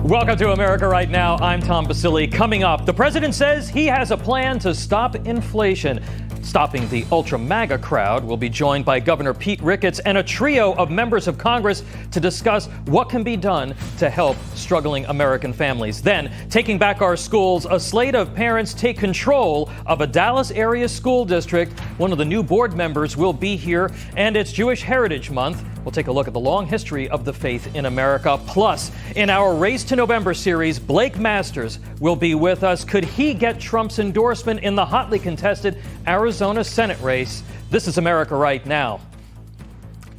Welcome to America Right Now. I'm Tom Basili. Coming up, the president says he has a plan to stop inflation. Stopping the ultra-MAGA crowd. We'll be joined by Governor Pete Ricketts and a trio of members of Congress to discuss what can be done to help struggling American families. Then, taking back our schools, a slate of parents take control of a Dallas area school district. One of the new board members will be here, and it's Jewish Heritage Month. We'll take a look at the long history of the faith in America. Plus, in our Race to November series, Blake Masters will be with us. Could he get Trump's endorsement in the hotly contested Arizona Senate race? This is America Right Now.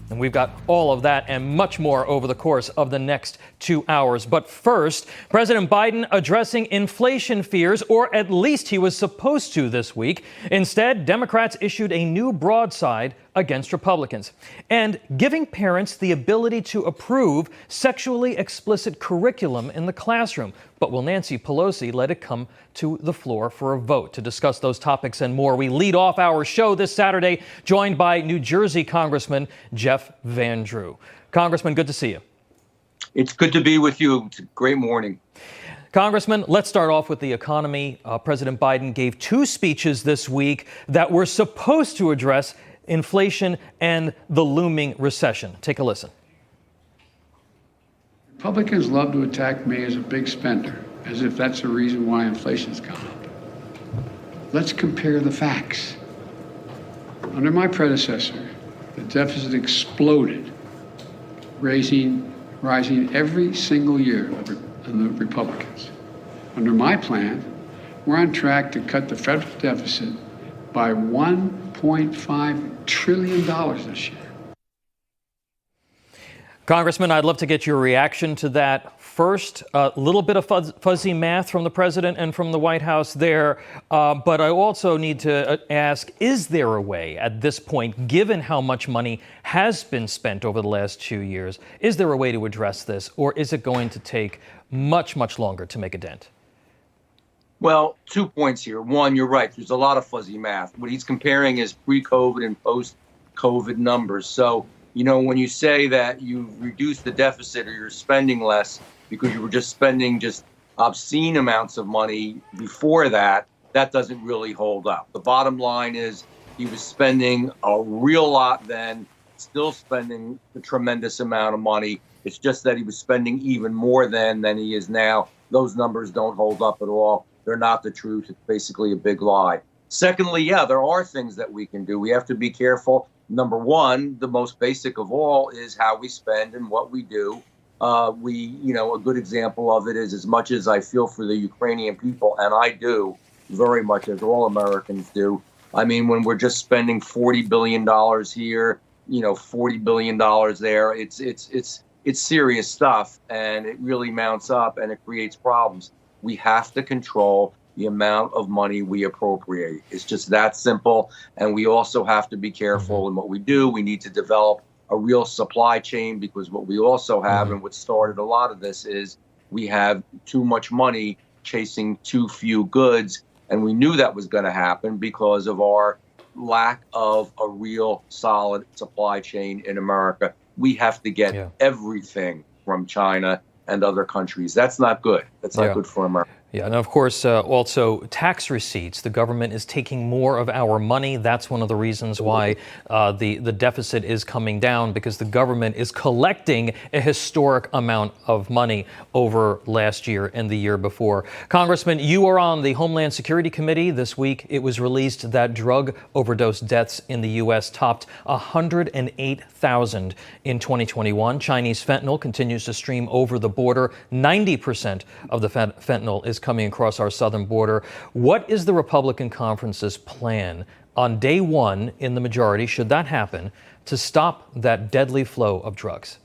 And we've got all of that and much more over the course of the next 2 hours. But first, President Biden addressing inflation fears, or at least he was supposed to this week. Instead, Democrats issued a new broadside against Republicans and giving parents the ability to approve sexually explicit curriculum in the classroom. But will Nancy Pelosi let it come to the floor for a vote? To discuss those topics and more, we lead off our show this Saturday, joined by New Jersey Congressman Jeff Van Drew. Congressman, good to see you. It's good to be with you. It's a great morning. Congressman, let's start off with the economy. President Biden gave two speeches this week that were supposed to address inflation and the looming recession. Take a listen. Republicans love to attack me as a big spender, as if that's the reason why inflation's gone up. Let's compare the facts. Under my predecessor, the deficit exploded, rising every single year under the Republicans. Under my plan, we're on track to cut the federal deficit by $1.5 trillion this year. Congressman, I'd love to get your reaction to that. First, a little bit of fuzzy math from the president and from the White House there. But I also need to ask, is there a way at this point, given how much money has been spent over the last 2 years, is there a way to address this, or is it going to take much, much longer to make a dent? Well, 2 points here. One, you're right. There's a lot of fuzzy math. What he's comparing is pre-COVID and post-COVID numbers. So, you know, when you say that you've reduced the deficit or you're spending less because you were just spending just obscene amounts of money before that, that doesn't really hold up. The bottom line is he was spending a real lot then, still spending a tremendous amount of money. It's just that he was spending even more then than he is now. Those numbers don't hold up at all. They're not the truth. It's basically a big lie. Secondly, yeah, there are things that we can do. We have to be careful. Number one, the most basic of all is how we spend and what we do. A good example of it is, as much as I feel for the Ukrainian people, and I do very much, as all Americans do. I mean, when we're just spending $40 billion here, $40 billion there, it's serious stuff, and it really mounts up and it creates problems. We have to control the amount of money we appropriate. It's just that simple. And we also have to be careful in what we do. We need to develop a real supply chain, because what we also have, and what started a lot of this, is we have too much money chasing too few goods. And we knew that was going to happen because of our lack of a real solid supply chain in America. We have to get everything from China and other countries. That's not good. That's not good for America. Yeah, and of course, also tax receipts. The government is taking more of our money. That's one of the reasons why the deficit is coming down, because the government is collecting a historic amount of money over last year and the year before. Congressman, you are on the Homeland Security Committee. This week, it was released that drug overdose deaths in the U.S. topped 108,000 in 2021. Chinese fentanyl continues to stream over the border. 90% of the fentanyl is coming across our southern border. What is the Republican conference's plan on day one in the majority, should that happen, to stop that deadly flow of drugs?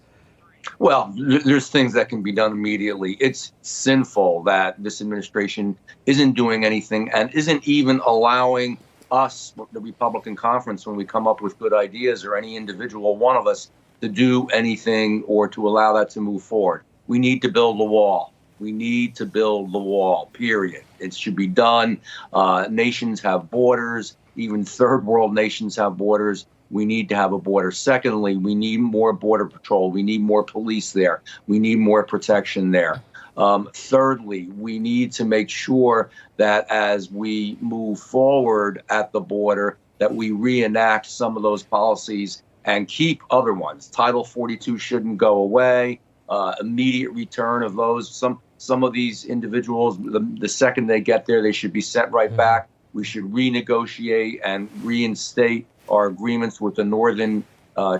Well, there's things that can be done immediately. It's sinful that this administration isn't doing anything and isn't even allowing us, the Republican conference, when we come up with good ideas, or any individual one of us, to do anything or to allow that to move forward. We need to build the wall. We need to build the wall, period. It should be done. Nations have borders. Even third world nations have borders. We need to have a border. Secondly, we need more border patrol. We need more police there. We need more protection there. Thirdly, we need to make sure that as we move forward at the border, that we reenact some of those policies and keep other ones. Title 42 shouldn't go away. Immediate return of those. Some of these individuals, the second they get there, they should be sent right back. We should renegotiate and reinstate our agreements with the Northern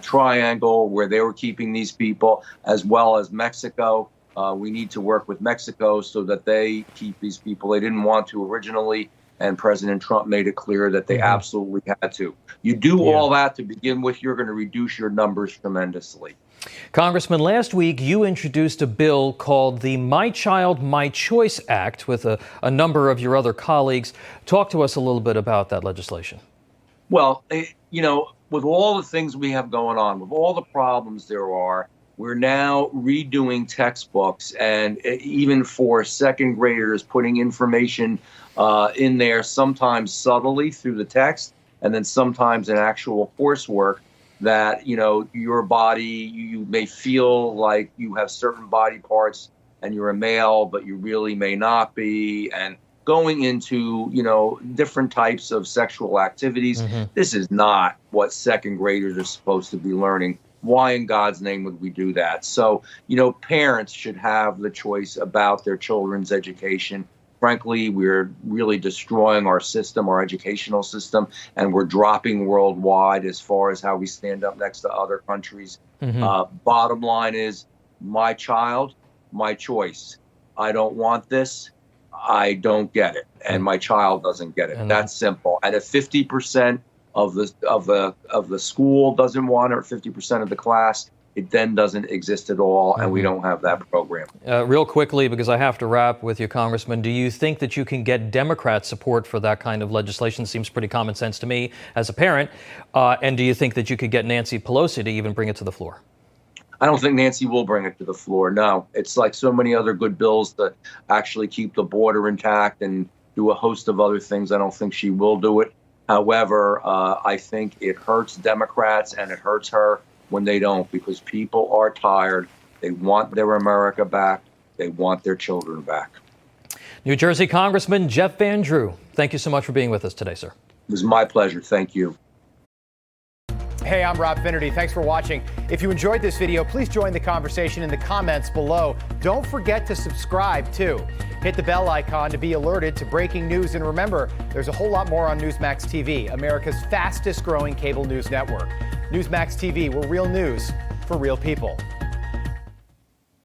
Triangle, where they were keeping these people, as well as Mexico. We need to work with Mexico so that they keep these people. They didn't want to originally, and President Trump made it clear that they absolutely had to. You do all that to begin with, you're going to reduce your numbers tremendously. Congressman, last week you introduced a bill called the My Child, My Choice Act with a number of your other colleagues. Talk to us a little bit about that legislation. Well, with all the things we have going on, with all the problems there are, we're now redoing textbooks, and even for second graders, putting information in there, sometimes subtly through the text, and then sometimes in actual coursework, that, your body, you may feel like you have certain body parts and you're a male, but you really may not be, and going into, different types of sexual activities. This is not what second graders are supposed to be learning. Why in God's name would we do that? So, parents should have the choice about their children's education. Frankly, we're really destroying our system, our educational system, and we're dropping worldwide as far as how we stand up next to other countries. Bottom line is, my child, my choice. I don't want this. I don't get it, and my child doesn't get it. That's simple. And if 50% of the school doesn't want it, or 50% of the class, it then doesn't exist at all, and we don't have that program. Real quickly, because I have to wrap with you, Congressman, do you think that you can get Democrat support for that kind of legislation? Seems pretty common sense to me as a parent. And do you think that you could get Nancy Pelosi to even bring it to the floor? I don't think Nancy will bring it to the floor. No, it's like so many other good bills that actually keep the border intact and do a host of other things. I don't think she will do it. However, I think it hurts Democrats and it hurts her when they don't, because people are tired. They want their America back. They want their children back. New Jersey Congressman Jeff Van Drew, thank you so much for being with us today, sir. It was my pleasure. Thank you. Hey, I'm Rob Finnerty. Thanks for watching. If you enjoyed this video, please join the conversation in the comments below. Don't forget to subscribe, too. Hit the bell icon to be alerted to breaking news. And remember, there's a whole lot more on Newsmax TV, America's fastest growing cable news network. Newsmax TV, we're real news for real people.